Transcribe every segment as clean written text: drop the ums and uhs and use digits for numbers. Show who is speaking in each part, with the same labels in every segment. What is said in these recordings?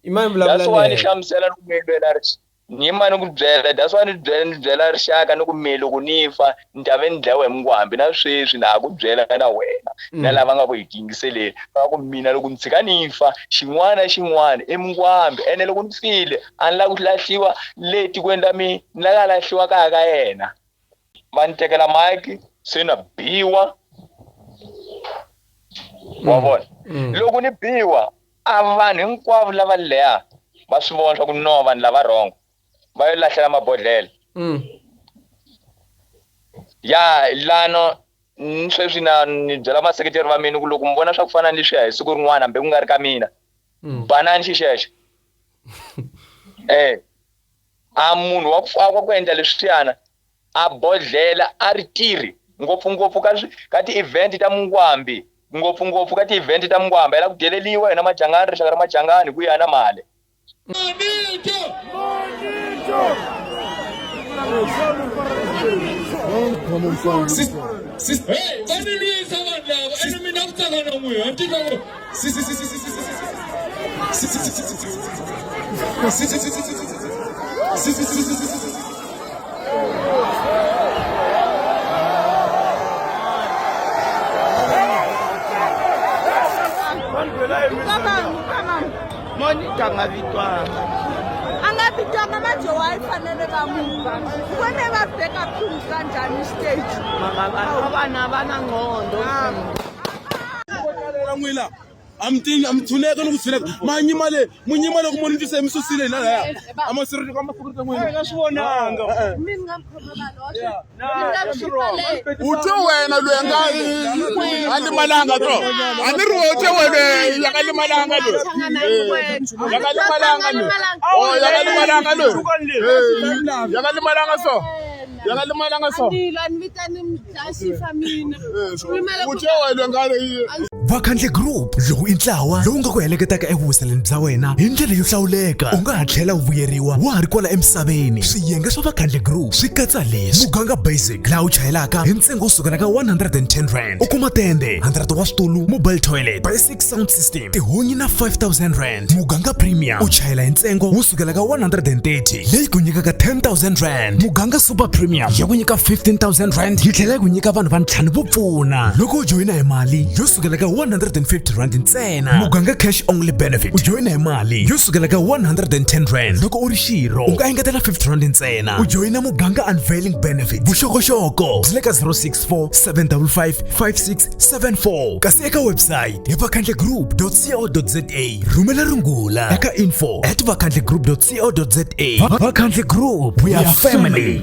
Speaker 1: I mani
Speaker 2: that's why ni
Speaker 1: vulavula
Speaker 2: hlamusela ni ku miyelwela ni mani ku byela that's why ni byela rixaka ni ku mi loko ni fa ni ta ve ni dlayiwa hi mungwambi na sweswi na ha ku byela na wena na lava nga ku hi tingiseleni va ku mina loko ni tshika ni fa xin'wana na xin'wana i mungwambi ene loko ni file a ni lava ku lahliwa le tikweni la mina ni lava lahliwa kaya ka yena va ni tekela mike se na biwa wa vona loko ni biwa a vanhu hinkwavo lava leha va swi vona swa ku no vanhu lava wrong va yo lahlela mabodhlele ya lano sweswi na ni byela maseketeri va mina ku loko mi vona swa ku fana ni leswiya hi siku rin'wana hambi ku nga ri ka mina banani xixexe a munhu wa ku endla leswiyana a bodhlela a ri tirhi ngopfungopfu ka ti-event ta mungwambi ngopfungopfu ka ti-event ta mungwambi yala ku deleliwa hina majangani rixaka ra majangani ku ya na mali
Speaker 3: Monica ngavitwanga
Speaker 4: angavitwanga majowa ayifanele kamuva kwene babheka phulu kanjani stage
Speaker 3: vana ngqondo
Speaker 5: amthuneka nokuthuneka manyimale munyimale kumonitisa emsusile la amasiriti
Speaker 3: ngeke sibonanga
Speaker 5: uthe wena lwenga alimalanga to aniru uthe wena yakalimalanga lo yakalimalanga lo oh yakalimalanga lo yakalimalanga so yakalimalanga so uthe wena ngale
Speaker 6: Vakhandle Group lowu i ntlawa lowu nga ku heleketaka evuhuseleni bya wena hi ndlela yo hlawuleka u nga ha tlhela u vuyeriwa wa ha ri kwala emisaveni swiyenge swa Vakhandle Group swi katsa leswi muganga basic laha u chayelaka hi ntsengo wo sukela ka 110 rand u kuma tende 100 wa switulu mobile toilet basic sound system tihunyi na 5000 rand muganga premium u chayela hi ntsengo wo sukela ka 130 leyi ku nyikaka 10000 rand muganga super premium ya ku nyika 15000 rand yi tlhela ku nyika vanhu va ntlhanu vo pfuna loko u joyina hi mali yo sukela ka 150 rand ntsena muganga cash only benefit u joyina hi mali yo sukela ka 110 rand loko u ri xirho u nga engetela 50 rand ntsena u joyina muganga unveiling benefit vuxokoxoko byi le ka 064 755 5674 kasi eka website hi vakhandlegroup.co.za rhumela rungula eka info@vakhandlegroup.co.za Vakhandle Group, we are family.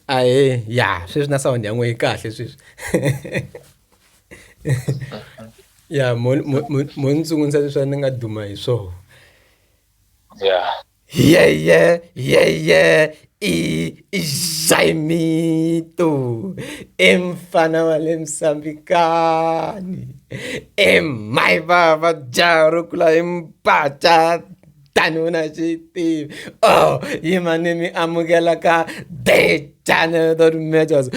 Speaker 1: Aye, ya, sweswi na sound ya n'we kahle sweswi. Ya, mo ntsungundza leswi ni nga duma hi swona. Yeah. Jaimito emfana wale msambikani emaibaba jaro kula empata tanuna chiti oh yimanimi amugela ka de channel dot majors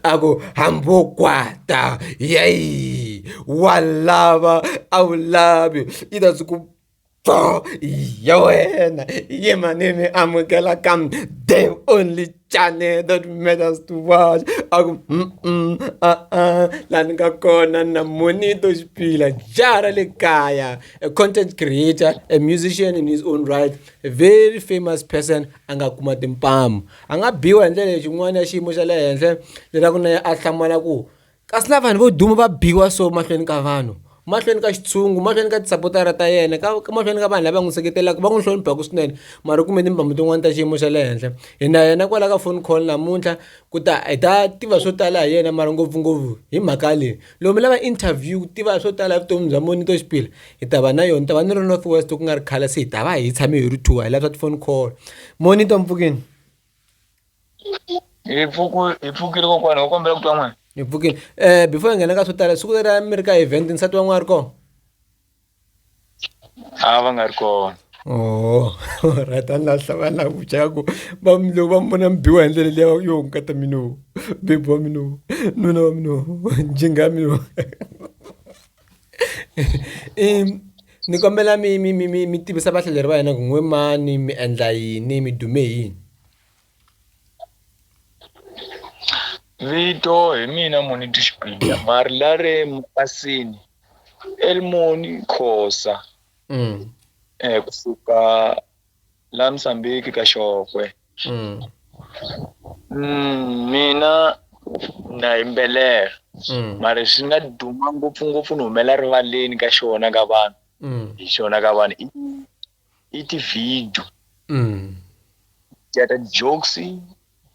Speaker 1: ako hambo kwata yay walava awulabi idazuku Yowena, Yemanimi Amukela come, the only channel that matters to watch. Langa Kona Namuni to Spila, Jara Lekaya, a content creator, a musician in his own right, a very famous person, Angakuma Timpam. Anga Biwa and then you want to see Musale and then the Raguna Asamalaku. Kaslavan would do about Biwa so much in Cavano. Mahlweni ka xitshungu mahlweni ka tisapotara ta yena ka mahlweni ka vanhu lava n'wi seketelaka va n'wi hloniphaka swinene mara ku me timbambu tin'wana ta xiyimo xa le henhla hina yena kwala ka phone call namuntlha ku ta hi ta tiva swo tala hi yena mara ngopfungopfu hi mhaka leyi loko mi lava interview tiva swo tala hi vutomi bya Monito Xipila hi ta va na yona ta va ni ri North West ku nga ri khale se hi ta va hi tshame hi ri two hi lava swa ti-phone call Monito mpfukeni
Speaker 2: hi pfukile kokwani u kombela ku twa n'wana
Speaker 1: Before you get to tell us, who are America event in Satwan Marco?
Speaker 2: Avangarco.
Speaker 1: Oh, rata na hlabana buchaku bamlo bambona mbiwa endlele leyo yo nkata mino bebo mino no njinga mino ni kombela mi tivisa vahlaleri va hina ku n'we mani mi endla yini mi dume yini
Speaker 2: Vito hi mina Monito Xipila mari lare Mupasini Elmoni Khosa kusuka la Mozambique ka Xokwe mina na yimbelela mara swi nga duma ngopfungopfu ni humela rivaleni ka xona ka vanhu hi xona ka vanhu i ti-video ta jokes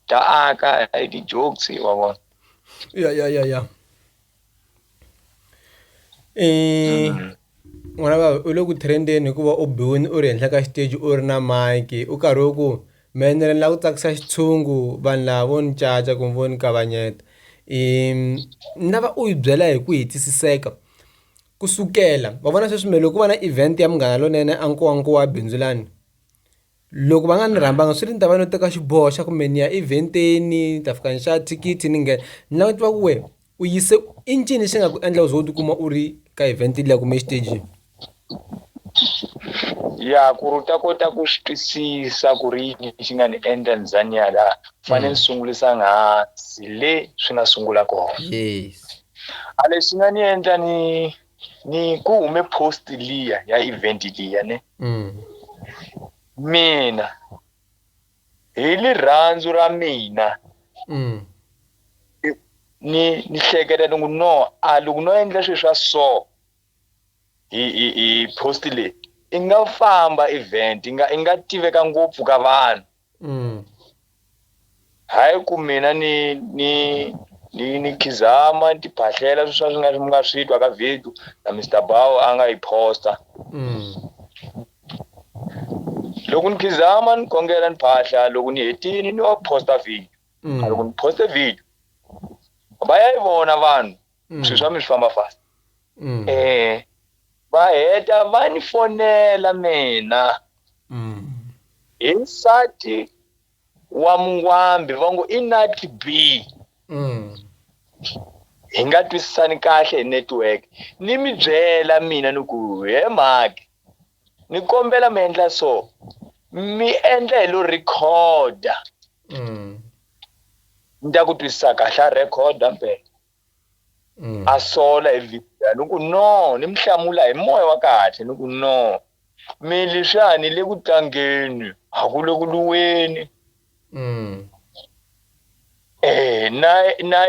Speaker 2: ta aka i ti-jokes wa vona
Speaker 1: ya n'wana va u le ku trendeni hikuva u biwini u ri henhla ka stage u ri na mike u karhi u ku menele la ku tsakisa xitshungu vanhu lava vo ni caca kumbe vo ni kavanyeta na va u yi byela hi ku hetisiseka kusukela va vona sweswi mele ku va na event ya Munghana Lonene ankowankowa wa bindzulani loko va nga ni rhambanga swi ri ni ta va no teka xiboho xa kumbe ni ya eventeni ta fika ni xa thikithi ni nghena ni lava ku tiva ku we u yise i ncini xi nga ku endla u ze u tikuma u ri ka event liya kumbe exitejini
Speaker 2: ya ku ri ta kota ku swi twisisa ku ri yini xi nga ni endla ndzani ya la fane ni sungulisa hansi le swi nga sungula kona
Speaker 1: yes
Speaker 2: a lexi nga ni endla ni ku hume post liya ya event liya ne mina hi lirhandzu ra mina ni hleketa ni ku no a loko no endla swilo swa so hi post leyi i nga famba event i nga tiveka ngopfu ka vanhu hayi ku mina ni khizama ti phahlela swilo swi nga swi twa ka video na Mr Bao a nga yi posta loko ni khizama ni kongela ni phahla loko ni hetini ni wa posta video loko ni posta video va ya yi vona vanhu swilo swa mi swi famba fast va heta va ni fonela mina hi nsati wa Mungwambi va ngo i Nati B hi nga twisisani kahle hi network ni mi byela mina ni ku he mhaka ni kombela mi endla so mi endla hi lo recorder ni ta ku twisisa kahle a recorder mpela a sola hi video ni ku no ni mi hlamula hi moya wa kahle ni ku no mi leswiani le ku tlangeni a ku le ku luweni na yena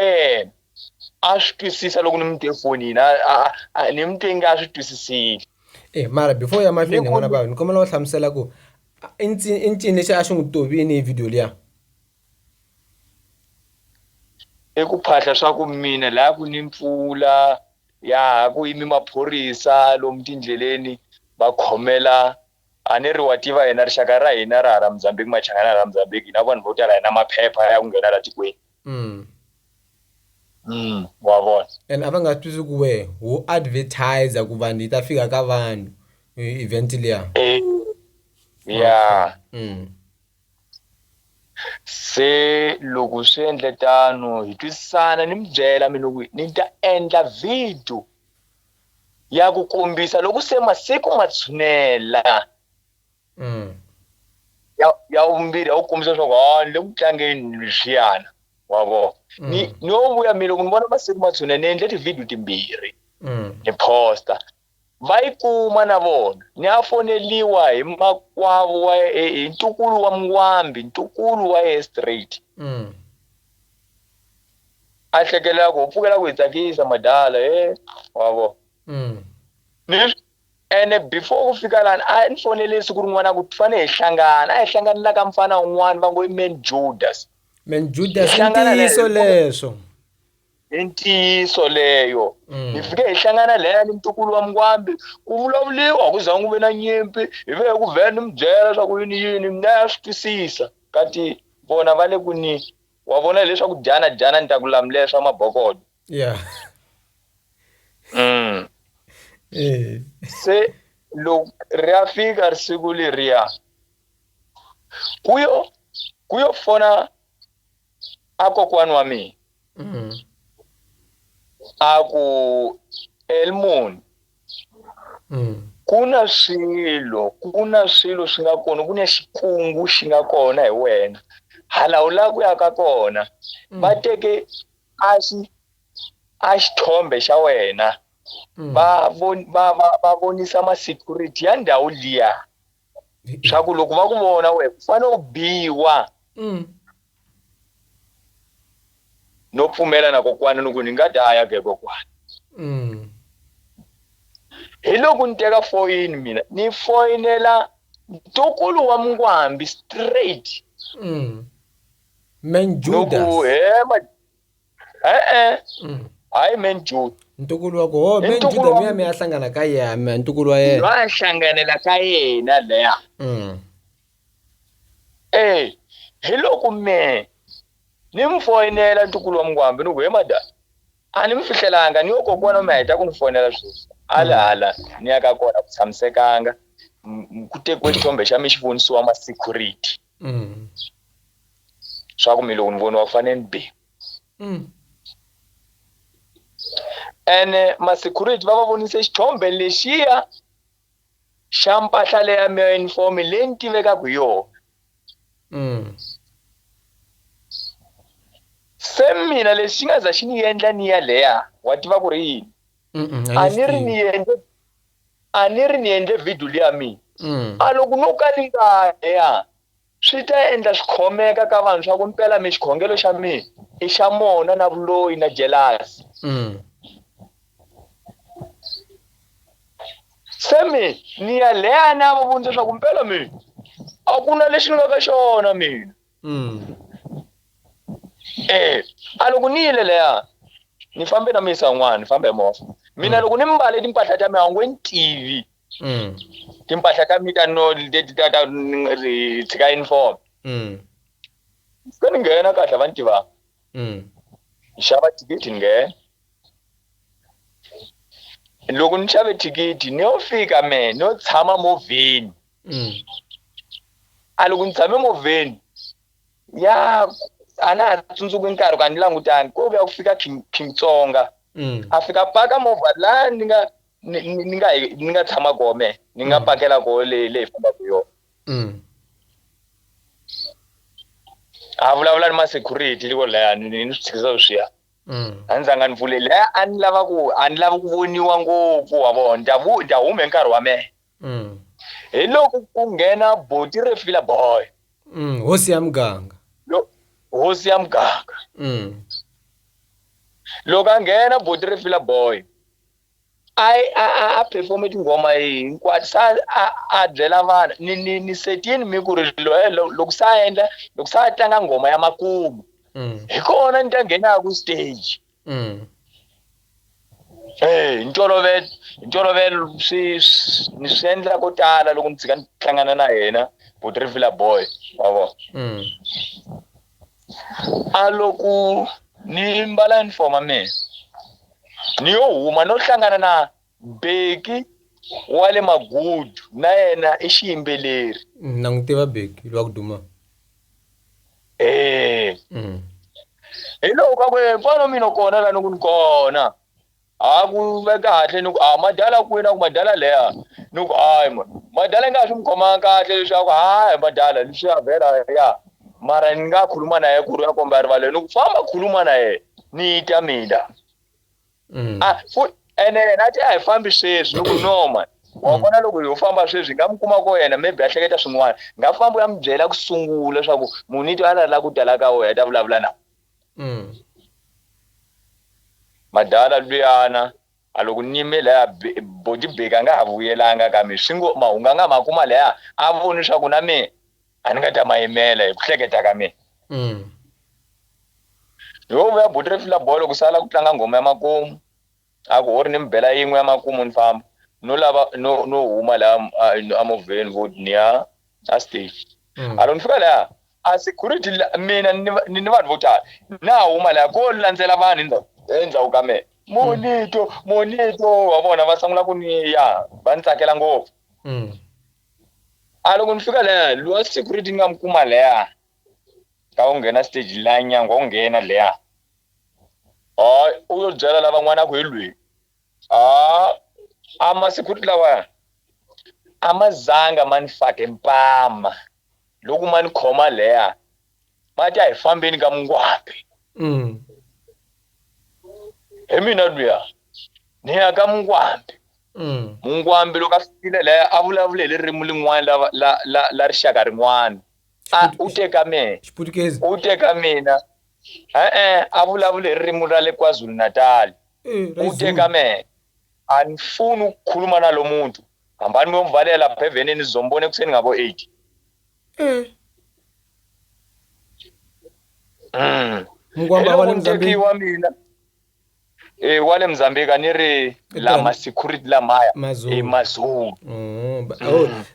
Speaker 2: a swi twisisa loko ni mi te fonini ni mi te nga swi twisisile
Speaker 1: mara before ya mahlweni n'wana va ni kombela u hlamusela ku i ncini lexi a xi n'wi tovini hi video liya
Speaker 2: i ku phahla swa ku mina la ku ni mpfula ya ku yimi maphorisa lomu tindleleni va khomela a ni ri wa tiva hina rixaka ra hina ra Mozambique machangana ra Mozambique na vanhu vo tala hina maphepha ya ku nghena la tikweni wa vona
Speaker 1: and a va nga twisi ku we wu advertiser ku vanhu yi ta fika ka vanhu event liya
Speaker 2: ya se loko swi endle tano hi twisisana ni mi byela mina ku ni ta endla video ya ku kombisa loko se masiku ma tshunela ya vumbirhi ya ku kombisa leswaku ni le ku tlangeni leswiyana wa vona ni yo vuya mina loko ni vona masiku ma tshunela ni endle ti-video timbirhi ni posta va yi kuma na vona ni ya foneliwa hi makwavo wa hi ntukulu wa Mungwambi ntukulu wa straight a hlekelela ku pfukela ku hi tsakisa madala wa vona ene before ku fika lana a ni fonele siku rin'wana ku fane hi hlangana a hi hlanganela ka mfana un'wana va ngo i Man Judas
Speaker 1: i ntiyiso leswo
Speaker 2: i ntiyiso leyo hi fike hi hlangana leya ni ntukulu wa Mungwambi ku vulavuliwa ku zangu ve na nyimpi hi ve ku vhela ni mi byela swa ku yini mina ya swi twisisa kati vona va le ku ni wa vona leswaku dyana ni ta ku lamulela swa mabokodo se loko ri ya fika risiku leriya kuyo fona a kokwani wa mina a ku Elmon kuna swilo swi nga kona ku na xikungu xi nga kona hi wena hala u la ku ya ka kona va teke a xithombe xa wena va vonisa ma security ya ndhawu liya swa ku loko va ku vona we ku fanele u biwa no pfumela na kokwana ni ku ni nga daya ke kokwana hi loko ni teka foyini mina ni foyinela ntukulu wa Mngwambi straight
Speaker 1: Man Judas
Speaker 2: hayi Man Judas
Speaker 1: ntukulu wako Man Judas mi ya hlangana ka yena ntukulu wa yena
Speaker 2: wa hlanganela ka yena leya hi loko ni mfoyinela ntukulu wa Mngwambi ni ku mada a ni mi fihlelanga ni yo kokwana mi heta ku ni fonela sweswi hala ni ya ka kona ku tshamisekanga ku tekiwe xithombe xa mi xi vonisiwa ma security swa ku mi loko ni voniwa ku fanele ni biwa ene ma security va vonise xithombe lexiya xa mpahla leya mi uniform leyi ni tivekaka hi yona se mina lexi nga za xi ni endla ni ya leya wa tiva ku ri yini a ni ri ni endle video liya mina a loko no ka ni nga ya swi ta endla swikhomeka ka vanhu swa ku mpela mi xikhongelo xa mina i xa mona na vuloyi na jealous se ni ya leya na va vundza swa ku mpela mina a ku na lexi ni nga ka xona mina a loko ni yile leya ni fambe na misa n'wana ni fambe hi movha mina loko ni mbale timpahla ta mina ngwe ni tivi timpahla ta mina no leti ta tshika uniform se ni nghena kahle va ni tivanga ni xava thikithi ni nghena loko ni xave thikithi ni yo fika ni yo tshama movheni a loko ni tshame movheni ya a na ha tsundzuki nkarhi ka ni langutani ko vuya ku fika King Tsonga a fika paka movha la ni nga tshama kome ni nga pakela ko le fambaka yona a vulavula ni ma security liko laya ni swi tshikisa swiya a ni zanga ni pfuleli a ni lava ku voniwa ngopfu wa vona ta hume nkarhi wa mehe hi loko ku nghena boti Refila Boy
Speaker 1: hosi ya muganga
Speaker 2: loko a nghena boti Refila Boy a performe tinghoma hinkwato sa a byela vanhu ni setini mi ku ri loko sa tlanga nghoma ya makumu hi kona ni ta nghenaka ku stage ntolovelo ni swi endla ko tala loko ni tshika ni hlangana na yena boti Refila Boy wa vona a loko ni mbala uniform mina ni yo huma no hlangana na Beki wa le Magudu na yena i xiyimbeleri
Speaker 1: na n'wi tiva Beki lwa ku duma
Speaker 2: hi loko ka ku pano mina kona la ni ku ni kona a ku veka kahle ni ku madala kwini ku madala leya ni ku hayi madala nga swi mkhoma kahle leswaku hayi madala leswi ya vhela ya mara ni nga khuluma na yena ku ri ya komba rivaleni ni ku famba khuluma na yena ni ta mina ene nathi a hi fambi sweswi ni ku noma wa vona loko hi famba sweswi nga mi kuma ko yena maybe a hleketa swin'wana nga famba ya mi byela ku sungula leswaku muniti a la ku tala ka wena ta vulavula na madala luyana a loko ni yime leya boti Beki a nga ha vuyelanga ka mi swi ngo mahungu a nga ma kuma leya a voni leswaku na mina a ni nga ta ma yimela hi ku hleketa ka mina yo vuya boti Refila Boy loko sala ku tlanga nghoma ya makumu a ku ri ni mi bela yin'we ya makumu ni famba no lava no huma la a movheni voti ni ya a stage a loko ni fika leya a security mina ni vanhu vo tala na huma leya ko landzela vanhu endzhaku ka mina monito wa vona va sungula ku ni ya va ni tsakela ngopfu loko ni fika leya luwa security ni nga mi kuma leya ka u nghena stage la nyangwa u nghena leya u yo byela lava n'wana ku hi lweyi ama security lawa ama zanga mani fake mpama loko mani khoma leya mati a hi fambeni ka Mungwambi hi mina luya ni ya ka Mungwambi Mungwambi loko a fikile leya a vulavule hi ririmi lin'wana la rixaka rin'wana u teka mina u teka mina a vulavule hi ririmi ra le KwaZulu Natal u teka mina a ni funi ukukhuluma nalo muntu hambani ngomvalela lapha evenini nizombona ekuseni ngabo 8
Speaker 1: Mungwamba wale Mzambiki
Speaker 2: wa mina wale Mzambiki ni ri la security lamaya Mazulu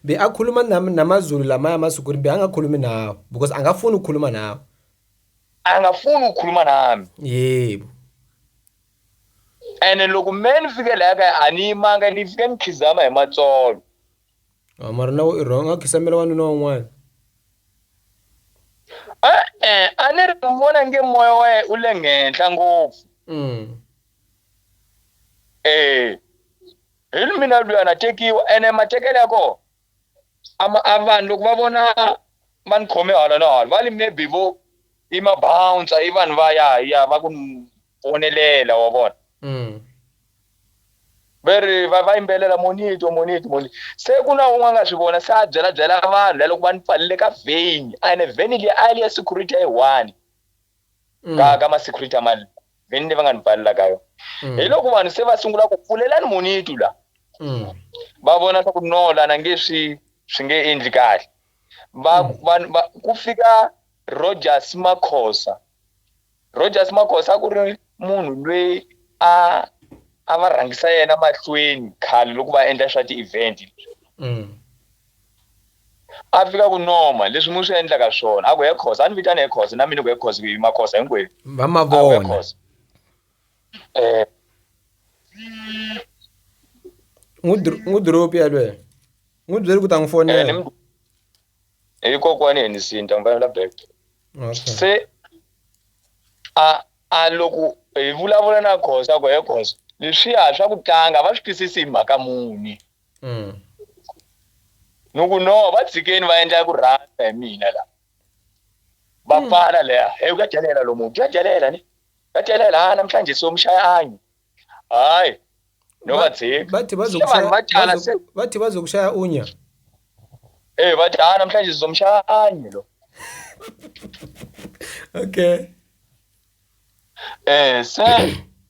Speaker 1: be akhuluma namaZulu lamaya masecurity be angakhulumi nawo because angafuni ukukhuluma nawo
Speaker 2: angafuni ukukhuluma nami
Speaker 1: yebo
Speaker 2: ene loko meni fike la ka animanga ni fike nikhizama hi matsolo
Speaker 1: mara nawo wrong akhisamela wanuna wan'wana
Speaker 2: a ni ri vona nge moya wa u le ngenhla ngopfu hi mina luya na tekiwa ene matekelo yako vanhu loko va vona va ni khome hala na hala va li maybe vo i mabouncer i vanhu va ya va ku vonelela wa vona veri va yimbelela monito se ku na un'wana nga swi vona se a byela vanhu loko va ni pfalile ka veni ene veni leyi a ya security ya 1 ka ma security mali veni va nga ni pfalela ka yo hi loko vanhu se va sungula ku pfulela ni monito la va vona swa ku nola na nge swi nge endli kahle va ku fika Rogers Makhosa ku ri munhu loyi a va rhangisa yena mahlweni khale loko va endla swa ti-event a fika ku noma leswi mu swi endlaka swona a ku he Khosa a ni vitana he Khosa na mina ku he Khosa hi Makhosa hinkwenu
Speaker 1: va mavona n'wi dropi yalwe n'wi byeli ku ta n'wi fonela
Speaker 2: hi kokwani hi ni sinta mfanela back se a loko hi vulavula na Khosa ku he Khosa leswiya swa ku tlanga va swi twisisi hi mhaka muni nuku no va tshikeni va endla ku rhandza hi mina la va pfala leya hey u ya jalela lo muntu ya jalela ni ya jalela namhlanje somshayanyi hayi no va tshika
Speaker 1: bathi bazokushaya unya
Speaker 2: bathi namhlanje sizomshayanyi lo
Speaker 1: okay
Speaker 2: se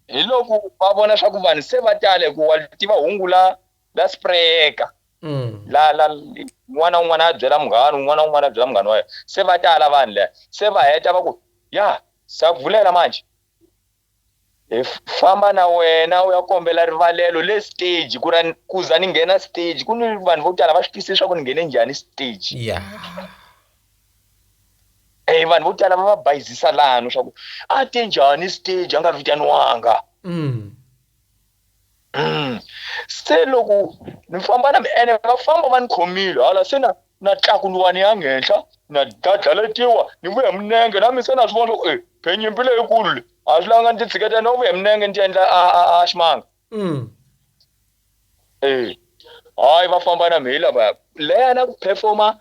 Speaker 2: hi loko va vona swa ku vanhu se va tale ku wa tiva hungu la spreka la n'wana a byela munghana a byela munghana wa yena se va tala vanhu le se va heta va ku ya sa vulela manje hi famba na wena u ya kombela rivalelo le stage ku za ni nghena stage ku ni vanhu vo tala va swi twisisa swa ku ni nghene njhani stage vanhu vo tala va va bayizisa lano swa ku a te njhani stage a nga vitaniwanga se loko ni famba na ene va famba va ni khomile hala se na tlakuluwani ya ngenhla na dadlaletiwa ni vuya minenge na mi se na swi vona swa ku phenyimpi leyikulu le a swi langa ni ti tshiketa no vuya minenge ni ti endla a ximanga hayi va famba na mhila va leya na ku performa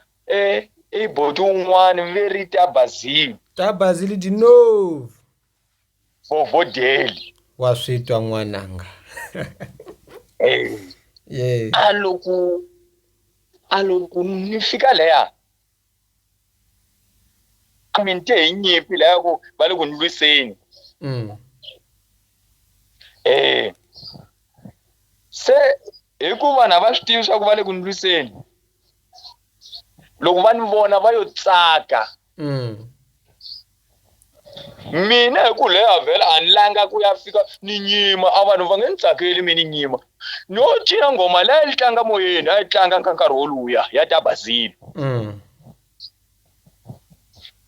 Speaker 2: i boti un'wana veri ta Bazili
Speaker 1: Dinov
Speaker 2: Vodeli
Speaker 1: wa switwa n'wananga
Speaker 2: aloku ni fika leya minte hi nyimpi leya ku va le ku ni lwiseni se hikuva na va swi tivi swa ku va le ku ni lwiseni loko va ni vona va yo tsaka mina hi ku leya vhela a ni langa ku ya fika ni nyima a vanhu va nge ni tsakeli mina nyima no cina ngoma leya yi tlanga moyeni a yi tlanga ka nkarhi woluya ya ta Bazili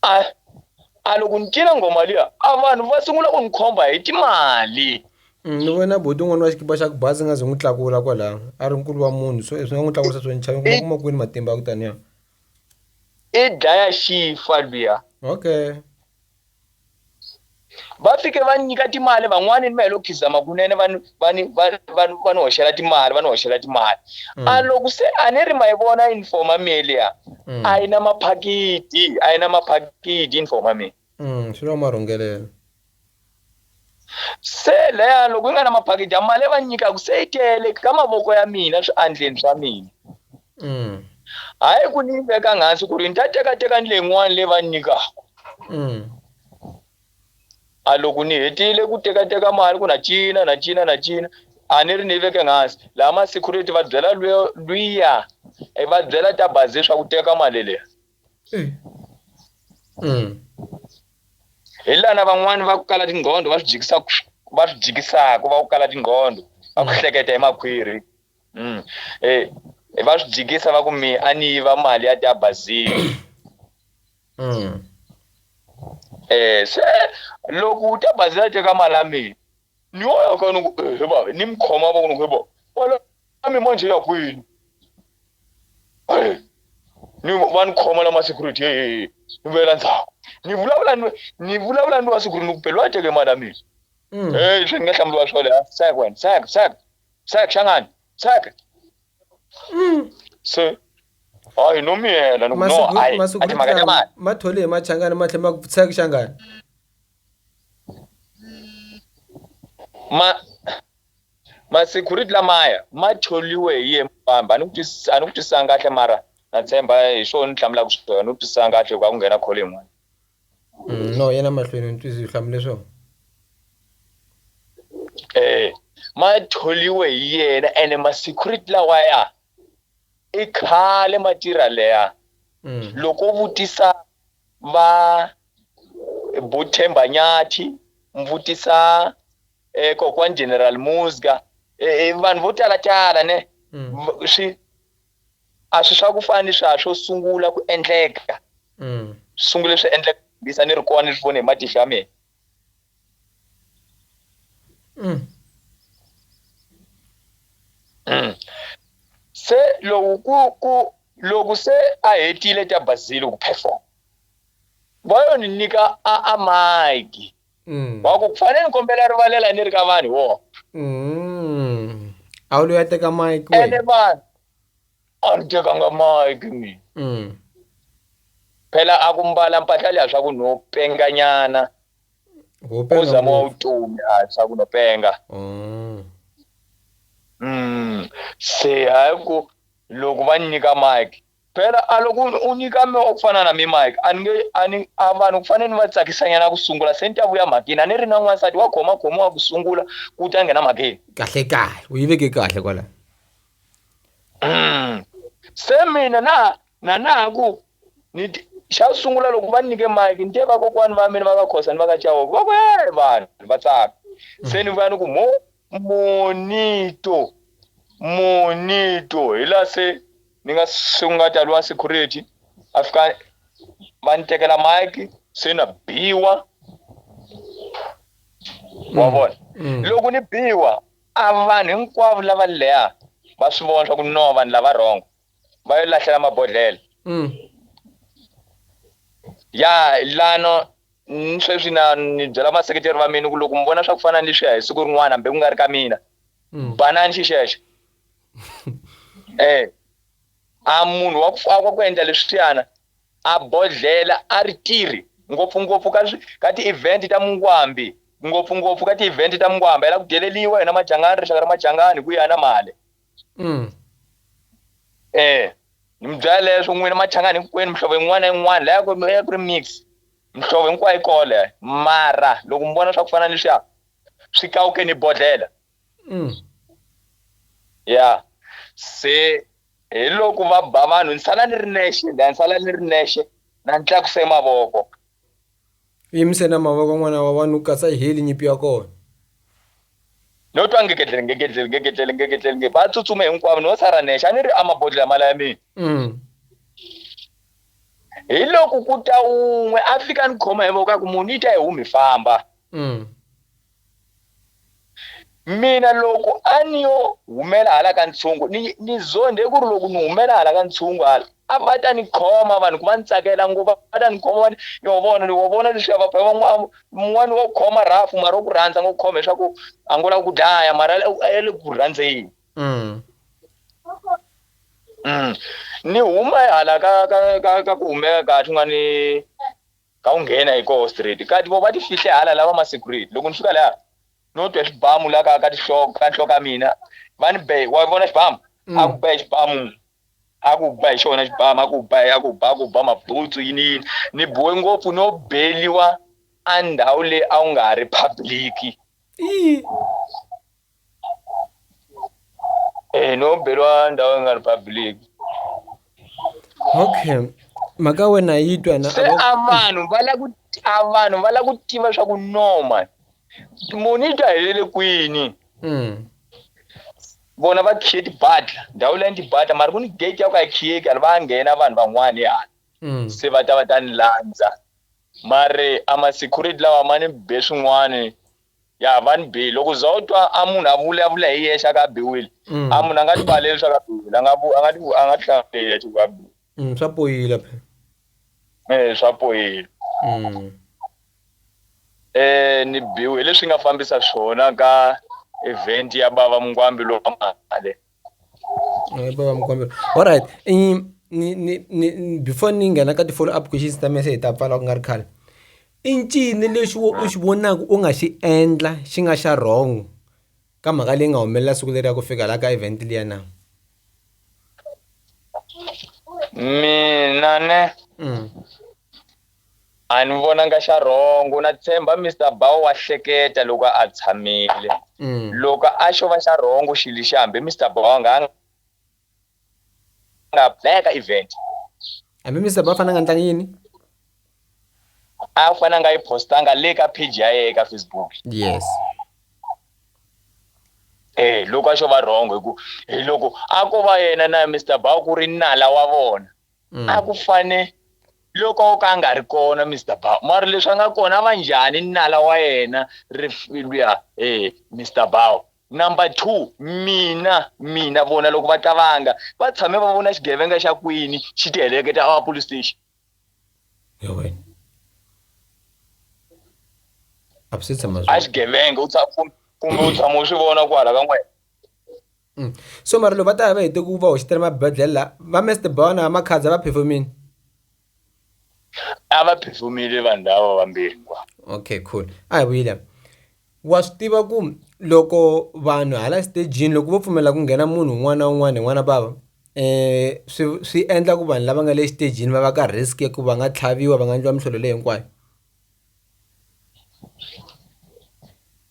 Speaker 2: a loko ni cina ngoma liya a vanhu va sungula ku ni khomba hi timali
Speaker 1: Ni vona buti un'wana wa xikipa xa ku basa nga zi n'wi tlakula kwalaho a ri nkulu wa munhu swi nga n'wi tlakulisa swo nchava kuma kwini matimba ya ku taniya
Speaker 2: I dlaya xifa luya.
Speaker 1: okay
Speaker 2: Va fike va nyika timali van'wani ni ma helo khizama kunene va ni hoxela timali a loko se a ni ri ma yi vona informa meli ya a yi na maphakiti informa meli
Speaker 1: swi lo marhungelelo
Speaker 2: se leya loko yi nga na maphakiti ya mali va nyikaka se yi tele ka mavoko ya mina swiandleni swa mina hayi ku ni veka hansi ku ri ni ta teka ni leyin'wana leyi va nyikaka a loko ni hetile ku teka mali ku na cina a ni ri ni veke hansi laha ma security va byela luya va byela ta bazi swa ku teka mali leyi hi lana van'wani va ku kala tinghondo va swi jikisaka va ku kala tinghondo va ku hleketa hi makhwiri va swi jikisa va ku mi a ni yiva mali ya ta bazini se loko ta bazi ya teka mali ya mina ni yo ka ni mi khoma va ku ni wala mi manje ya kwini ni va ni khoma la ma security ni vela ndzhaku ni vulavula ni wa siku ni ku peliwa teke mali ya mina swi nga hlambiwa swole saka wena saka xangani saka se hayi no miyela no hayi
Speaker 1: ma thole hi machangani ma tlhela ma ku tsaka xangani
Speaker 2: ma security lamaya ma tholiwe hi ye mbamba a ni ku twisanga kahle mara na tshemba hi swona ni hlamulaka swona ni ku twisanga kahle ku nghena khole yin'wana
Speaker 1: no yena mahlweni ni twisisi hlamule swona
Speaker 2: ma tholiwe hi yena ene ma security lawaya i khale ma tirha leya loko vutisa va Bothemba Nyathi mvutisa kokwana General Musga vanhu vo tala ne swi swa ku fana swo sungula ku endleka sungule swi endleka bisa ni ri kona ni swi vone hi matihlo ya mina se loko se a hetile ta bazile ku perform va yo ni nyika a mic wa ku fanele ni kombela rivalela ni ri ka vanhu wo
Speaker 1: a wu lo ya teka mic
Speaker 2: ene vanhu a ni tekanga mic mina phela a ku mbala mpahla leya swa ku no penganyana uzama wa vutomi swa ku no penga se hayi ku loko va nyika mic phela a loko u nyika me ku fana na mi mic a vanhu ku fanele ni va tsakisanyana ku sungula se ni ta vuya makini a ni ri na n'wansati wa khoma wa ku sungula ku ta nghena makini
Speaker 1: kahle u yi veke kahle kwala
Speaker 2: se mina na ku ni xa sungula loko va nyike mic ni te va kokwani va mina va ka khosa ni va ka chawo va ku vanhu va tsaka se ni vuya ni ku monito hi la se ni nga sungata lwa security a fika va ni tekela mic se na biwa wa vona loko ni biwa a vanhu hinkwavo lava leya va swi vona swa ku no vanhu lava wrong va yo lahlela mabodhlela ya lano sweswi ni byela maseketeri va mina ku loko mi vona swa ku fana ni leswiya hi siku rin'wana hambi ku nga ri ka mina banani xixexe a munhu wa ku endla leswiyana a bodhlela a ri tirhi ngopfungopfu ka ti-event ta mungwambi ngopfungopfu ka ti-event ta mungwambi yi la ku deleliwa hina machangani rixaka ra machangani ku ya na mali ni mi byela leswo n'wina machangani hinkwenu mihlovo yin'wana na yin'wana laya ya ku ri mix mihlovo hinkwayo yi kole mara loko mi vona swa ku fana ni leswiya swi kawuke ni bodhlela ya se hi loko va ba vanhu ni sala ni ri nexe na ni tlakuse mavoko
Speaker 1: yimise na mavoko n'wana wa vanhu katsa hi heli nyipi ya kona
Speaker 2: no twa ngeketlele va tsutsuma hinkwavo no sara nexe a ni ri a mabodhlela mala ya mina hi loko ku ta un'we a fika ni khoma hi voko ku munhu yi ta hi humi famba mina loko a ni yo humela hala ka ntshungu ni zonde ku ri loko ni humela hala ka ntshungu hala a va ta ni khoma vanhu ku va ni tsakela ngopfu va ta ni khoma ni vona leswi va mun'wani wo khoma rafu mara wo ku rhandza ngo khoma leswaku a ngo lava ku dlaya mara a le ku rhandzeni ni huma hala ka ku humeka ka tin'wani ka u nghena hi koho straight kati vo va ti fihle hala lava ma security loko ni fika laha no twa xibamu la ka tinhloko ka nhloko ka mina va ni be wa vona xibamu a ku be xibamu a ku ba hi xona xibamu a ku ba mabutsu yini ni bohe ngopfu no beliwa a ndhawu leyi a wu nga ha ri public no beliwa ndhawu yi nga ri public.
Speaker 1: Okay, mhaka wena yi twa na
Speaker 2: se a vanhu va la ku tiva swa ku noma munhu yi twa helele kwini vona va khiye tibadla ndhawu leyi tibadla mara ku ni gate ya ku a khiyeki ali va nghena vanhu van'wani hala se va ta ni landza mara a ma-security lawa ma ni be swin'wani ya va ni be loko za u twa a munhu a vulavula hi yexe a ka biwile a munhu a nga ti valeli swa ka biwile a nga ti hlamulela ku a biwile
Speaker 1: swa poyila
Speaker 2: swa poyila ni biwe leswi nga fambisa swona ka event ya bava Mungwambi lo male
Speaker 1: baba Mungwambi. Alright, ni before ni nghena ka ti follow up questions ta message ta pfala ku nga ri khale i ncini lexi u xi vonaka u nga xi endla xi nga xa wrong ka mhaka leyi nga humelela siku leri ya ku fika la ka event liya na
Speaker 2: mina ne a ni vonanga xa wrong na tshemba Mr. Bao wa hleketa loko a tshamile loko a xo va xa wrong xilo xi hambi Mr. Bao nga beka event
Speaker 1: hambi Mr. Bao fana nga ntlangi yini
Speaker 2: a fana nga yi postanga le ka page ya yena ka Facebook.
Speaker 1: Yes.
Speaker 2: Loko a xo va wrong hi loko a ko va yena na Mr. Bao ku ri nala wa vona a ku fane loko ka nga ri kona Mr. Bao mara leswi nga kona va njhani nala wa yena luya Mr. Bao. Number 2 mina vona loko va tlanga va tshame va vona xigevenga xa kwini xi ti heleketa a police station.
Speaker 1: Yowe absitsa mazwi
Speaker 2: a xigevenga kumbe u tshama u swi vona kwala ka n'wena.
Speaker 1: So mara loko va ta va hete ku va hoxitela mabedlela va Mr. Bao na makhadza va performini
Speaker 2: a va phefumile vanhu lava vambirhi.
Speaker 1: Okay, cool. Hi William, wa swi tiva ku loko vanhu hala stagini loko vo pfumela ku nghena munhu un'wana na un'wana n'wana bava swi endla ku vanhu lava nga le stagini va va ka risk ya ku va nga tlhaviwa va nga endliwa mihlolo leyi hinkwayo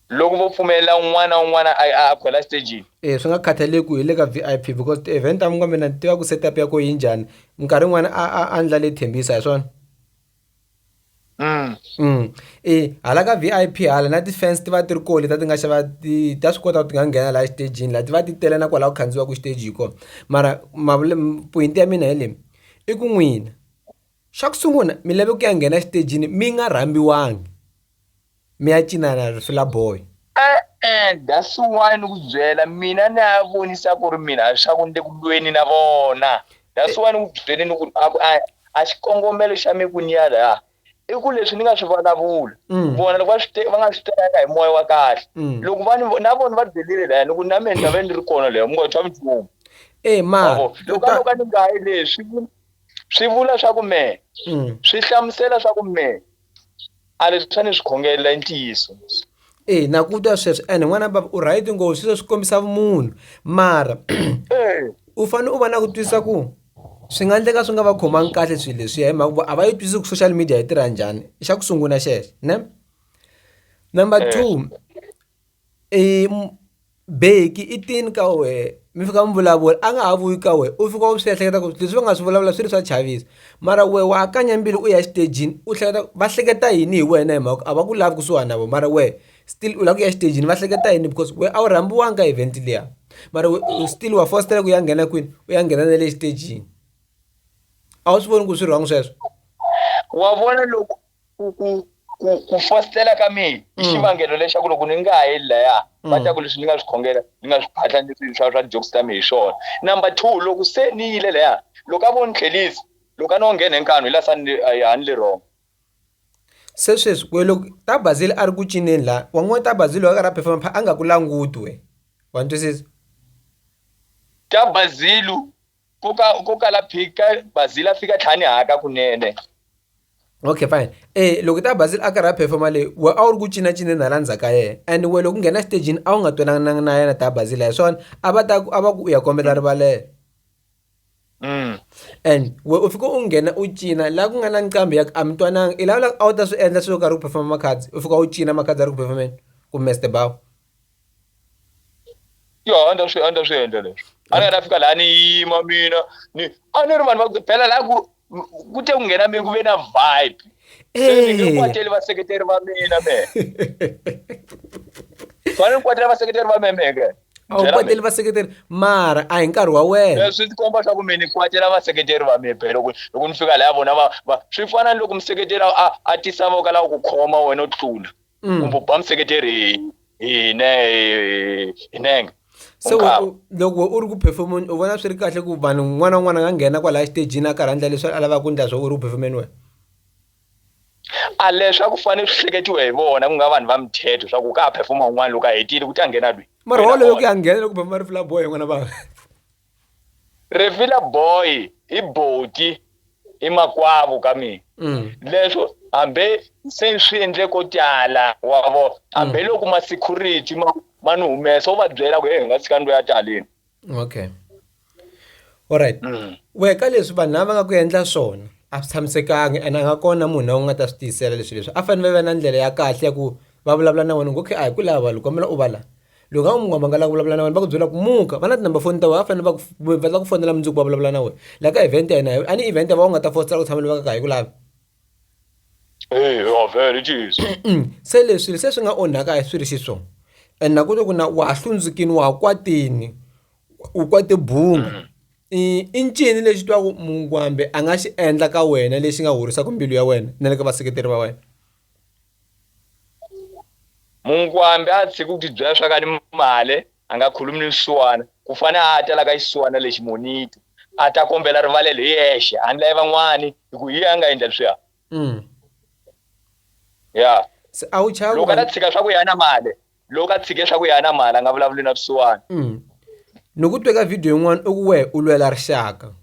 Speaker 2: loko vo pfumelela un'wana na un'wana a khwela stagini.
Speaker 1: Swi nga khathaleki ku hi le ka VIP because event ya Mungwambi na tiva ku setup ya ko yi njhani minkarhi yin'wana a ndla le Thembisa hi swona. Hala ka VIP hala na ti-fans ti va ti ri kole ti nga xava ta swi kota ku ti nga nghena laha stagini laha ti va ti tele na kwalaho ku khandziwa ku stage hi kona mara point ya mina hi leyi i ku n'wina xa ku sungula mi lave ku ya nghena stagini mi nga rhambiwangi mi ya cinana rifila boy
Speaker 2: that's why ni ku byela mina ni ya vonisa ku ri mina swa ku ndi ku lweni na vona that's why ni ku byele ni ku a xikongomelo xa mi ku ni ya laha i ku leswi ni nga swi vulavula vona loko va nga swi teka hi moya wa kahle loko na vona va delile laha ni ku na mina ni ta va ni ri kona leyo mi ngo twa minchumu
Speaker 1: mara
Speaker 2: loko ni nga yi leswi swi vula swa ku me swi hlamusela swa ku me a leswi swa ni swi khongelela ntiyiso
Speaker 1: na ku twa sweswo ene n'wana baba u right ngopfu sweswo swi kombisa vumunhu mara u fanele u va na ku twisisa ku swi nga endleka swi nga va khomangi kahle swilo leswiya hi mhaka a va yi twisisi ku social media yi tirha njhani i xa ku sungula xexo ne number 2 beki i tini ka wehe mi fika mi vulavula a nga ha vuyi ka wehe u fika u swi ehleketa ku leswi va nga swi vulavula swi ri swa chavisa mara wehe wa akanya mbili u ya xitejini u hleketa va hleketa yini hi wena hi mhaka a va ku lavi kusuhana na vona mara wehe still u lava ku ya xitejini va hleketa yini because wehe a wu rhambiwanga event liya mara still wa fostela ku ya nghena kwini u ya nghena na le xitejini a wu swi voni ku swi wrong sweswo
Speaker 2: wa vona loko ku fostela ka mina i xivangelo lexaku loko ni nga heli laya va ta ku leswi ni nga swi khongela ni nga swi phatlanyisi swa jokes ta mehe hi swona. Number 2 loko se ni yile laya loko a vo ni tlhelisa loko a no nghena hi nkanu hi la a ni le wrong.
Speaker 1: Se sweswi we loko ta Bazile a ri ku cineni la wan'wana ta Bazile wa karhi a performa a nga ku languti we wa twisisa.
Speaker 2: Ta Bazile ko kala phika Bazile a fika tlhani haka kunene.
Speaker 1: Okay fine loko ta Bazile a karhi a performa le we a wu ri ku cincacineni hala ndzhaku ka yena and we loko nghena stagini a wu nga twanananga na yena ta Bazile hi swona a va ku u ya kombela rivalelo. And we u fika u nghena u cina laha ku nga na nqambi ya a mi twananga i lavula a wu ta swi endla swilo karhi ku performa makhadzi u fika u cina makhadzi a ri ku performeni ku Mr Bawu.
Speaker 2: Yo anda swi endla leswi a ni nga ta fika laha ni yima mina a ni ri vanhu va phela laha ku te ku nghena mina ku ve na vibe. Se ni kwateli vaseketeri va mina me fane ni kwatela vaseketeri va me ke
Speaker 1: a wu kwateli vaseketeri mara a hi nkarhi wa wena.
Speaker 2: Leswi ti komba swa ku mina ni kwatela vaseketeri va me phela loko ni fika laha vona va swi fana ni loko museketeri a tisa voka laha ku khoma wena u tlula kumbe u ba museketeri hi nenge.
Speaker 1: Se loko u ri ku performeni u vona swi ri kahle ku vanhu n'wana na n'wana nga nghena kwalaha xitejini a karhi a endla leswi a lavaka ku endla swo u ri ku performeni wena.
Speaker 2: A leswi a ku fanele swi hleketiwe hi vona ku nga vanhu va mithetho swa ku ka ha performa un'wana loko a hetile ku ta nghena lweyi.
Speaker 1: Mara wolowo ku ya nghena loko performa Rifila Boy n'wana va
Speaker 2: Rifila Boy i boti i makwavo ka mina. Leswo hambe se swi endle ko tala wa vo hambe loko ma security ma ni humesa u va byela ku hi nga tshika ndo ya taleni.
Speaker 1: Okay alright we ka leswi vanhu lava nga ku endla swona a swi tshamisekangi and a nga kona munhu u nga ta swi tiyisela leswi a fanele va va na ndlela ya kahle ya ku va vulavula na wena okay a hi ku lava loko kombela u va la loko a munhu va nga lava ku vulavula na wena va ku byela ku muka va na tinumber phone ta wena va fanele va ta ku fonela mundzuku va vulavula na wena la ka event ya hina a ni event va u nga ta fostera ku tshama leva ka hi ku lava.
Speaker 2: Very Jesus.
Speaker 1: Se leswi se swi nga onhaka swi ri xiswona and na ku loko na wa hlundzukini wa kwatini u kwate bunga i ncini lexi twaku Mungwambe a nga xi endla ka wena lexi nga horisaka mbilu ya wena na le ka vaseketeri va wena.
Speaker 2: Mungwambe a tshiki ku tibyela swa ka ni mali a nga khulumi ni swisiwana ku fane a ta la ka xisiwana lexi monito a ta kombela rivalelo hi yexe a ni lavi van'wani hi ku hi a nga endla leswiya. Ya
Speaker 1: se a wu chavi
Speaker 2: loko a tshika swa ku yana mali loko a tshike swa ku yana mali a nga vulavuli na swisiwana.
Speaker 1: ni ku twe ka video yin'wana u ku wehe u lwela rixaka.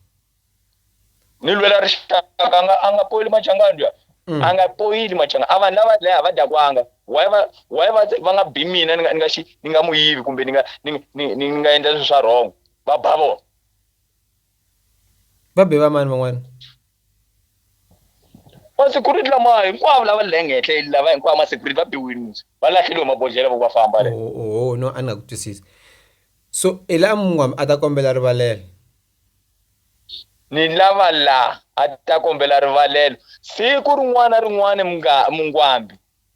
Speaker 2: Ni lwela rixaka a nga poyili machangani ya a nga poyili machangani a vanhu lava leha va dakwanga why va nga bi mina ni nga muyivi kumbe ni nga endla leswi swa wrong va ba vona.
Speaker 1: Va be va mani van'wana
Speaker 2: va security lama hinkwavo lava le henhla lava hinkwavo ma security va biwini va lahleliwe mabodhlelo va famba le.
Speaker 1: No a ni nga ku twisisi so i la Mungwambe a ta kombela rivalelo.
Speaker 2: Ni lava la a ta kombela rivalelo siku rin'wana Mungwambe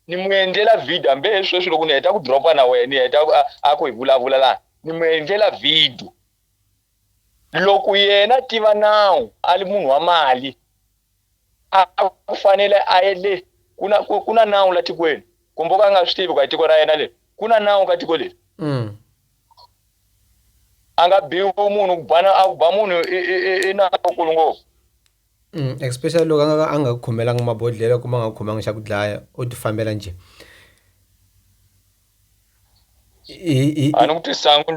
Speaker 2: ni mu endlela video hambe sweswi loko ni heta ku dropa na wena ni heta a ku hi vulavula la ni mu endlela video loko yena tiva nawu a li munhu wa mali a fanele a ele kuna nawu la tikweni kumboka a nga swi tivi ku tiko ra yena le kuna nawu ka tiko leri. A nga biwi munhu ku ba munhu i nawu kulu ngopfu.
Speaker 1: Especially loko a nga khomelanga mabodhlelo kuma nga khomanga xa ku dlaya o ti fambela nje.
Speaker 2: A ni ku twisanga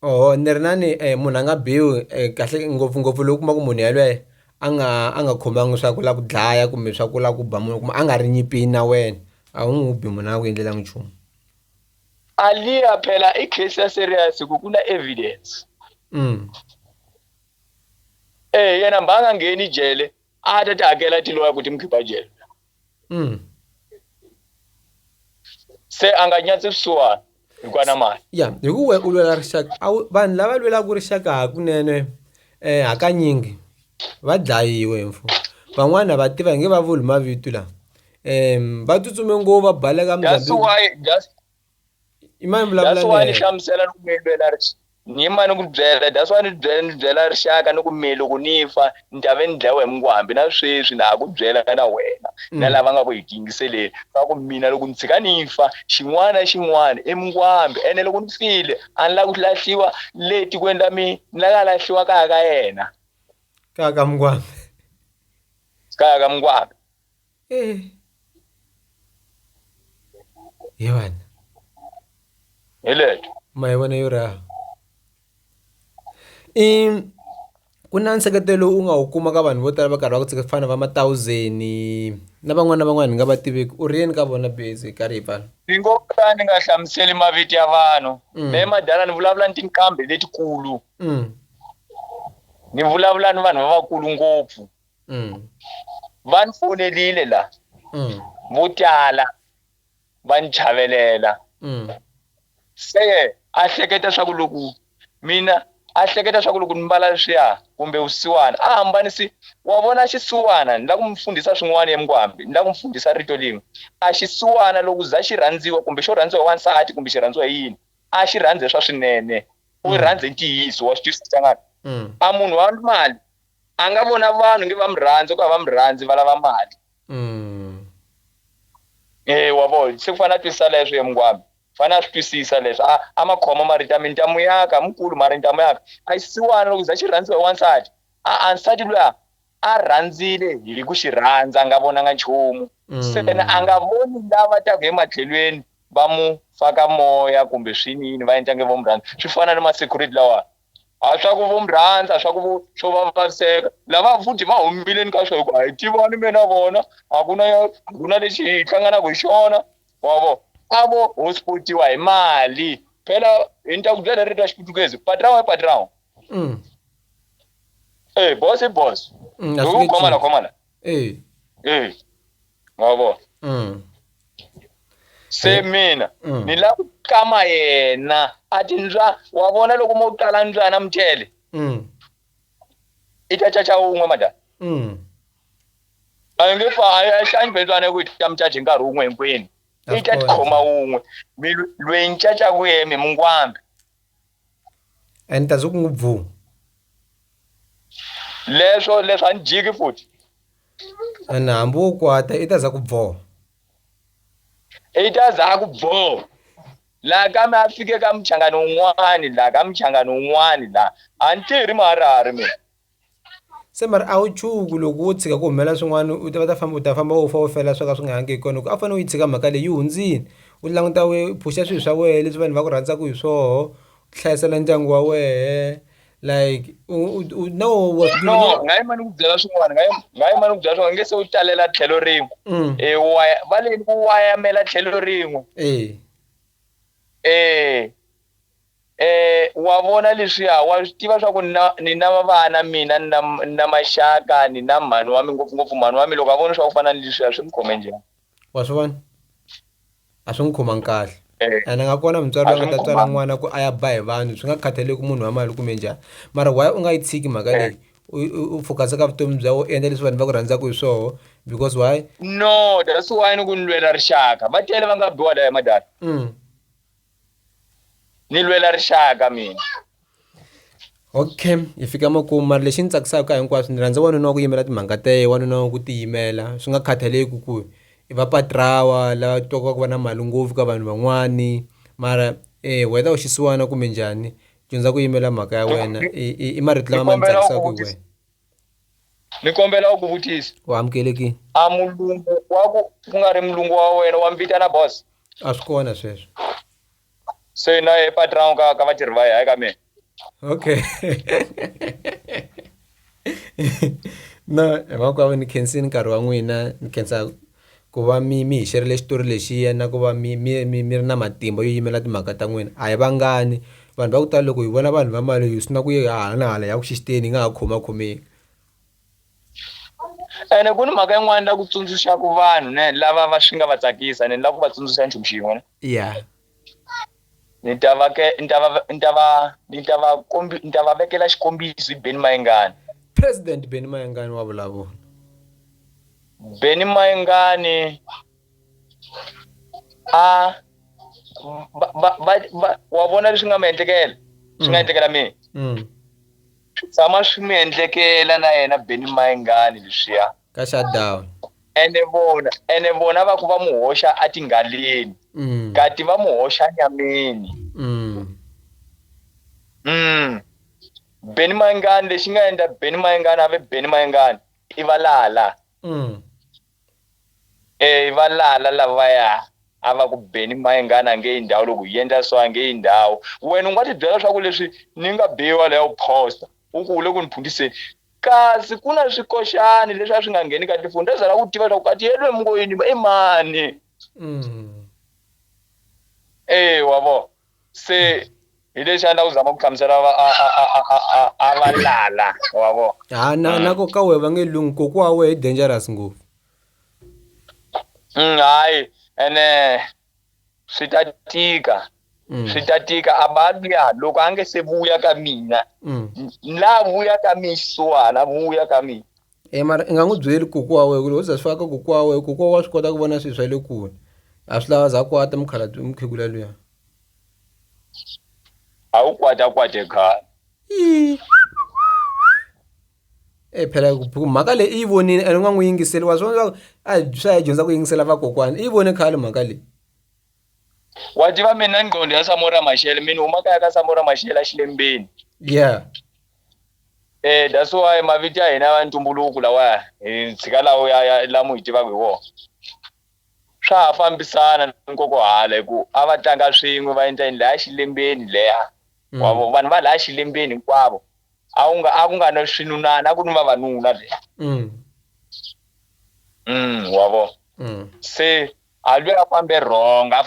Speaker 2: lo
Speaker 1: ni ri nani munhu a nga biwi kahle ngopfungopfu loko kuma ku munhu yalweyo a nga khomanga swa ku la ku dlaya kumbe swa ku la ku ba munhu kuma a nga ri nyipini na wena a wu n'wi bi munhu a ku endlela nchumu.
Speaker 2: Aliya phela i case ya serious ku kuna evidence. Yena mbanga ngeni jele a ta hakela tiloya kuti mkhipha jele. Se anganyatse swisiwana hikwana mali.
Speaker 1: Ya hi ku we u lwela rixaka vanhu lava lwela ku rixaka hakunene hakanyingi va dlayiwe mfu van'wana va tiva nge va vuli mavito la va tsutsume ngopfu va baleka Mozambique.
Speaker 2: That's why ni hlamusela loko mi lwela ni mani ku byela that's why ni byela rixaka ni ku mi loko ni fa ni ta ve ni dlayiwa hi mungwambi na sweswi na ha ku byela na wena na lava nga ku hi tingiseleni ka ku mina loko ni tshika ni fa xin'wana na xin'wana i mungwambi ene loko ni file a ni la ku lahliwa le tikweni la mina ni la ka lahliwa kaya ka yena
Speaker 1: ka mngwambi
Speaker 2: kaya ka mungwambi
Speaker 1: yevana
Speaker 2: hi leto
Speaker 1: ma hi vona yo raha ku na nseketelo u nga wu kuma ka vanhu vo tala va karhi va ku tsika fana va ma-1000 na van'wana ni nga va tiveki u ri yeni ka vona base karhi hi pfala
Speaker 2: ni ngo ka ni nga hlamuseli mavito ya vanhu me madala ni vulavula ni tinkambe letikulu ni vulavula ni vanhu lavakulu ngopfu va ni fonelile la vo tala va ni chavelela se a hleketa swa ku loko mina a hleketa swa ku loko ni mbala leswiya kumbe vusiwana a hambanisi wa vona xisiwana ni la ku mi fundisa swin'wana emngwambi ni la ku mi fundisa rito limwe a xisiwana loko za xi rhandziwa kumbe xo rhandziwa wa nsati kumbe xi rhandziwa hi yini a xi rhandze swa swinene u rhandze ntiyiso wa xitwisisa ngani a munhu wa mali a nga vona vanhu nge va mi rhandzi ku va mi rhandzi va lava mali wa vona se ku fana twisisa leswi emngwambi fana swi twisisa leswi a makhoma marita mintamu yaka mukulu mara ntamu yaka a xisiwana loko za xi rhandziwa hi wansati a nsati luya a rhandzile hi ku xi rhandza a nga vonanga nchumu se a nga voni lava taku ematlhelweni va mu faka moya kumbe swinini va endla nge vo mu rhandza swi fana na ma-security lawa a swa ku vo mu rhandza swa ku swo va vaviseka lava futhi va humileni ka swo hi ku a hi tivani me na vona a ku na lexi hi hlanganaka hi xona wa vo a vo hospitiwa hi mali phela hi ni ta ku byela rito ra xiputukezi patrão boss i boss khomala wa vo se mina ni la ku kama yena a tindzwa wa vona loko mo tala ndzwana mchele i ta chacha un'we madala a nge fa a xanyi benzwana ku ta mchache nkarhi un'we hinkwenu i ta tikhoma un'we mi lweyi ncaca ku yeme mungwambi
Speaker 1: and ta ku ngubvu
Speaker 2: leswo a ni jiki futhi
Speaker 1: na hambi wo kwata i ta za ku bvoha
Speaker 2: i ta za ku bvoha la ka mi a fike ka muchangano wun'wani la a ni tirhi maharari mina
Speaker 1: se mara a wu chuku loko wo tshika ku humelela swin'wana u ta famba wo fa wo fela swo ka swi nga yangi hi kona ku a fanele u yi tshika mhaka leyi yi hundzini u languta we phusha swilo swa wehe leswi vanhu va ku rhandzaka hi swoho u hlayisela ndyangu wa wehe like
Speaker 2: no nga yi mani ku byela swin'wana nge se u talela tlhelo rin'we va leni ku wayamela tlhelo rin'we wa vona leswiya wa swi tiva swa ku ni na vana mina ni na maxaka ni na mhani wa mi ngopfungopfu mhani wa mi loko a vona swa ku fana ni leswiya swi mi khome njhani
Speaker 1: wa swi vona a swi n'wi khomangi kahle ene nga kona mutswari loyi a nga ta tswala n'wana ku a ya ba hi vanhu swi nga khathaleki munhu wa mali kumbe njhani mara why u nga yi tshiki mhaka leyi u focus ka vutomi bya u endla leswi vanhu va ku rhandzaka hi swoho because why
Speaker 2: no that's why ni ku ni lwela rixaka va tele va nga biwa la hi madala ni lwela rixaka mina
Speaker 1: okay hi fika makumu mara lexi ni tsakisaka hinkwaswo ni rhandza wanuna wa ku yimela timhaka ta ye wanuna wa ku tiyimela swi nga khathaleki ku i va patrawa lava twaka ku va na mali ngopfu ka vanhu van'wani mara whether u xisiwana kumbe njhani dyondza ku yimela mhaka ya wena i marito lama ma ni tsakisaka hi wena
Speaker 2: ni kombela u ku vutisa
Speaker 1: u amukelekile
Speaker 2: a mulungu wa ku nga ri mulungu wa wena wa mvitana boss
Speaker 1: a swi kona sweswo
Speaker 2: se na ye patrão ka vatirhi va hayi ka mina
Speaker 1: okay no hinkwavo ni khensini nkarhi wa n'wina ni khensa ku va mi hi xerile xitori lexiya na ku va mi ri na matimba yo yimela timhaka ta n'wina a hi vangani vanhu va ku tala loko hi vona vanhu va mali hi swi na ku ye hala na hala ya ku xixiteni hi nga ha khomakhomeki
Speaker 2: ene ku ni mhaka yin'wana la ku tsundzuxaku vanhu ne lava va swi nga va tsakisa ni la ku va tsundzuxa nchumu xin'we ni ta va vekela xikombiso hi Benny Mayengani
Speaker 1: president Benny Mayengani wa vulavula
Speaker 2: Benny Mayengani wa vona leswi nga ma endlekela swi nga endlekela mina tshama swi mi endlekela na yena Benny Mayengani leswiya
Speaker 1: ka shutdown
Speaker 2: ene vona va ku va muhoxa a tinghaleni kati va muhoxa nyameni Benny Mayengani lexi nga endla Benny Mayengani ave Benny Mayengani i valala i valala lavaya a va ku Benny Mayengani a nge ndhawu loko yi endla so a nge ndhawu wena u nga ti byela swa ku leswi ni nga biwa leyo poster u ku le ku ni phundiseni kasi kuna swikoxani leswi a swi nga ngheni ka tifoni ndazala ku tiva swa ku kati yelwe mungoyini i mani wabo se hi lexi a ndla ku zama ku hlamusela a valala wabo
Speaker 1: nako ka we va nge lungu kokwa we i dangerous ngopfu
Speaker 2: hayi ene swi ta tika abaluya loko a nge se vuya ka mina la vuya ka miswana vuya ka mina
Speaker 1: mara i nga n'wi byeli kokwa we loko za swi faka kokwa we kokwa wa swi kota ku vona swilo swa le kule a swi lava za kwata mukhegula luya
Speaker 2: a wu kwate khale
Speaker 1: phela mhaka leyi i yi vonile ene u nga n'wi yingiseli wa swona swa hi dyondza ku yingisela vakokwana i yi vone khale mhaka leyi
Speaker 2: wa tiva mina ngqondo ya Samora Machel mina huma kaya ka Samora Machel a Xilembeni that's why maviti ya hina va ntumbuluko lawa hi tshika lawo ya lamu hi tivaka hi wona swa ha fambisana ni nkokohala hi ku a va tlanga swin'we va endla la Xilembeni leha wavo vanhu va la Xilembeni hinkwavo a ku nga na swinunana a ku ni vavanuna leha wavo se a lwe a fambe wrong a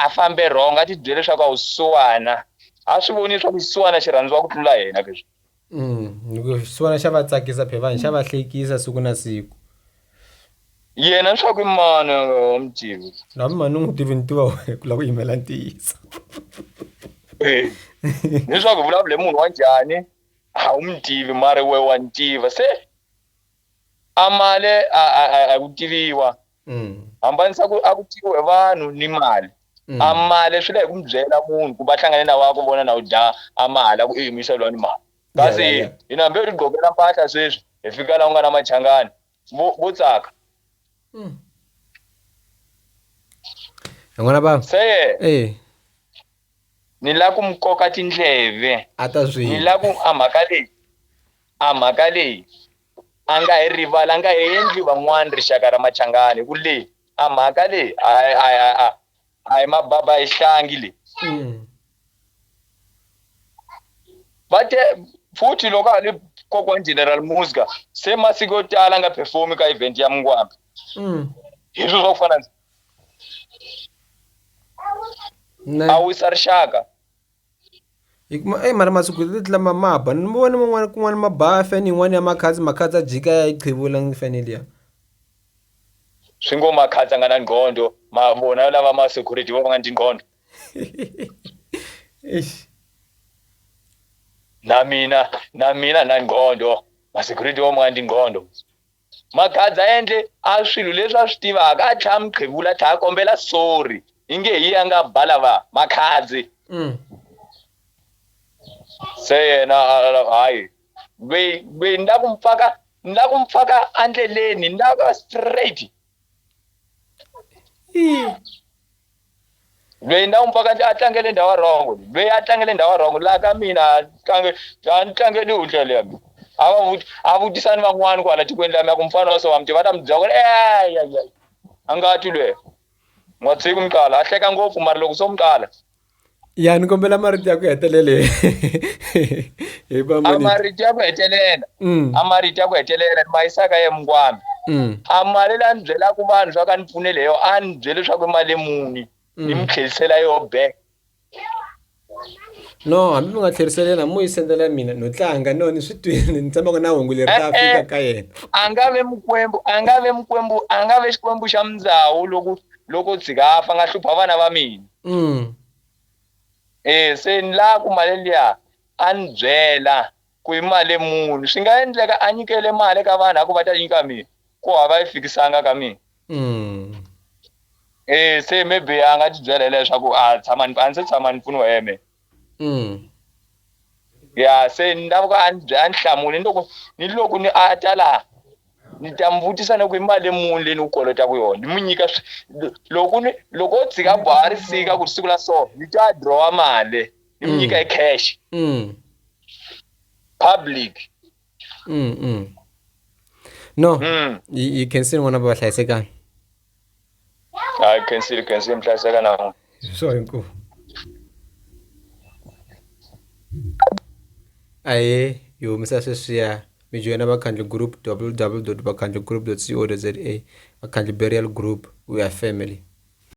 Speaker 2: fambe wrong a ti byele leswaku a wu suwana a swi voni leswaku xisuwana xi rhandziwa ku tlula yena leswi
Speaker 1: xisuwana xa va tsakisa phevani xa va hlekisa siku na siku
Speaker 2: yena leswaku i mani mutivi
Speaker 1: lavi mani n'wi tivi ni tiva ku lava ku yimela ntiyiso
Speaker 2: leswaku vulavule munhu wa njhani a wu mi tivi mara we wa ntiva se amale a ku tiviwa hambanisa ku a ku tiviwe vanhu ni mali amale swi le hi ku mi byela munhu ku va hlangane na wa ku vona na u dya amala ku yimisa lwa ni mali kasi hina hambi ri gqokela mpahla sweswi hi fika la u nga na machangani vo tsaka
Speaker 1: n'wana bava
Speaker 2: se ni la ku mkoka tindleve
Speaker 1: a ta swi
Speaker 2: ni la ku a mhaka leyi a nga hi rivala a nga hi endli van'wana rixaka ra machangani ku leyi a mhaka leyi a hi mababa hi hlangi leyi vate futhi loko a ni kokwana General Muzka se masiku yo tala nga perform ka event ya Mngwambi hi swilo swo fana a wisa rixaka
Speaker 1: mara masiku leti lama maba ni vona man'wana kun'wana mabaha feni yin'wana ya makhadzi a jika ya yiqhevula feni liya
Speaker 2: swi ngo makhadzi a nga na ngqondo vona lava ma security va nga ni ngqondo na mina na ngqondo ma security va nga ni ngqondo makhadzi a endle a swilo leswi a swi tivaka a tlhela mqhevula tlhela kombela sorry inge hi ya nga bala va makhadzi se yena hayi lweyi nda ku mfaka andleleni nda ka straight lweyi nda ku mfaka a tlangele ndhawu wrong lweyi a tlangele ndhawu wrong la ka mina a ni tlangeli u tlele ya mina a vutisani van'wana kwala tikweni la mina ku mfana wa so wa mti va ta mi byela ku a nga twi lweyi n'watsiku miqala a hleka ngopfu mara loko so miqala
Speaker 1: ya ni kombela marito ya ku hetelele
Speaker 2: marito ya ku hetelela marito ya ku hetelela ni ma yisaka ye Mngwambi a mali la ni byelaka vanhu swa ka ni pfunele yo a ni byele leswaku i mali muni ni mi tlherisela yo back
Speaker 1: no hambi mi nga tlheriselena mo yi sendela mina no tlanga no ni swi twini ni tshembaka na hungu leri ta fika ka yena
Speaker 2: a nga ve xikwembu xa Mndzawu loko tshika a fa nga hlupha vana va mina se ni la ku mali liya a ni byela ku i mali muni swi nga endleka a nyikele mali ka vanhu a ku va ta nyika mina ko hava yi fikisanga ka mina se maybe a nga ti byela leswaku a ni se tshama ni pfuniwa yeme ya se ni lava ku a ni hlamuli ni loko ni ata laha ni ta mi vutisa na ku i mali muni leyi ni ku kolotaka yona ni mi nyika loko o tshika boha ri sika ku siku la so ni ta draw mali ni mi nyika hi cash public
Speaker 1: no you can see n'wana va hlayisekanga
Speaker 2: cancel mi hlayiseka na
Speaker 1: sorry inkosi aye yi humesa sweswiya mi joyina Vakhandle Group www.vakhandlegroup.co.za Vakhandle Burial Group, we are family.